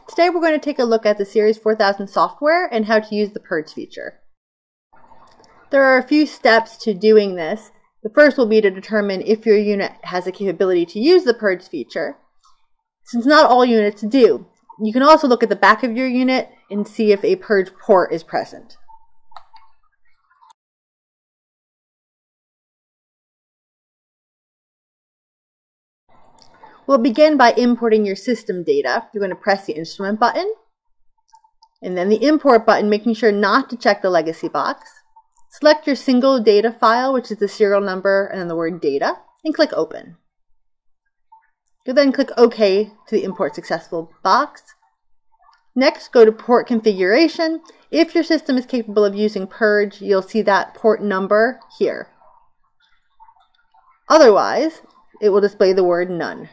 Today we're going to take a look at the Series 4000 software and how to use the Purge feature. There are a few steps to doing this. The first will be to determine if your unit has the capability to use the Purge feature, since not all units do. You can also look at the back of your unit and see if a Purge Port is present. We'll begin by importing your system data. You're going to press the Instrument button, and then the Import button, making sure not to check the legacy box. Select your single data file, which is the serial number and then the word data, and click Open. You'll then click OK to the Import Successful box. Next, go to Port Configuration. If your system is capable of using Purge, you'll see that port number here. Otherwise, it will display the word None.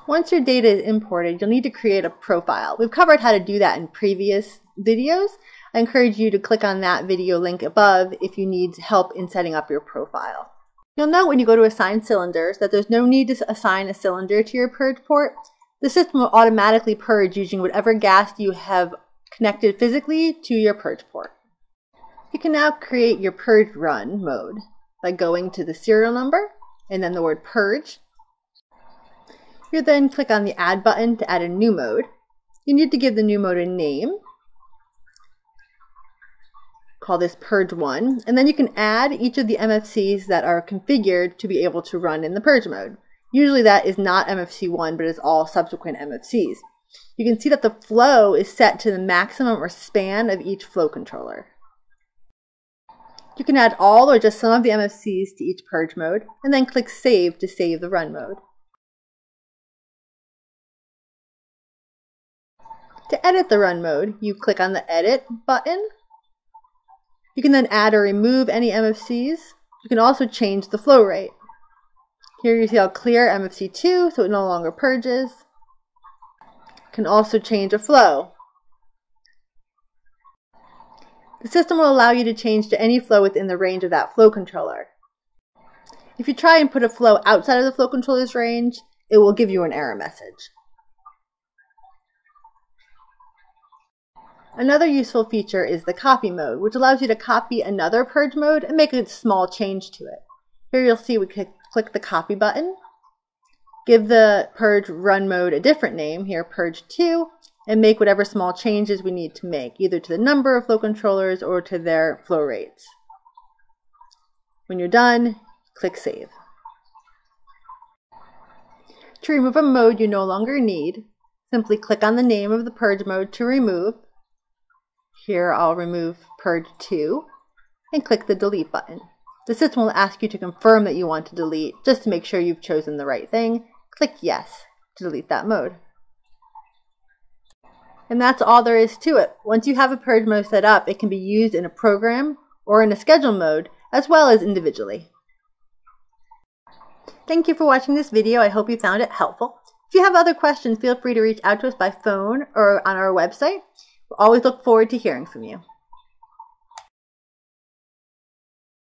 Once your data is imported, you'll need to create a profile. We've covered how to do that in previous videos. I encourage you to click on that video link above if you need help in setting up your profile. You'll note when you go to assign cylinders that there's no need to assign a cylinder to your Purge port. The system will automatically purge using whatever gas you have connected physically to your Purge port. You can now create your Purge run mode by going to the serial number and then the word Purge. You'll then click on the Add button to add a new mode. You need to give the new mode a name. Call this Purge 1, and then you can add each of the MFCs that are configured to be able to run in the Purge mode. Usually that is not MFC 1, but is all subsequent MFCs. You can see that the flow is set to the maximum or span of each flow controller. You can add all or just some of the MFCs to each Purge mode, and then click Save to save the run mode. To edit the run mode, you click on the Edit button. You can then add or remove any MFCs. You can also change the flow rate. Here you see I'll clear MFC 2 so it no longer purges. You can also change a flow. The system will allow you to change to any flow within the range of that flow controller. If you try and put a flow outside of the flow controller's range, it will give you an error message. Another useful feature is the copy mode, which allows you to copy another Purge mode and make a small change to it. Here you'll see we click the copy button, give the Purge run mode a different name, here Purge 2, and make whatever small changes we need to make, either to the number of flow controllers or to their flow rates. When you're done, click Save. To remove a mode you no longer need, simply click on the name of the Purge mode to remove. Here I'll remove Purge 2 and click the Delete button. The system will ask you to confirm that you want to delete. Just to make sure you've chosen the right thing, click Yes to delete that mode. And that's all there is to it. Once you have a Purge mode set up, it can be used in a program or in a schedule mode, as well as individually. Thank you for watching this video. I hope you found it helpful. If you have other questions, feel free to reach out to us by phone or on our website. We'll always look forward to hearing from you.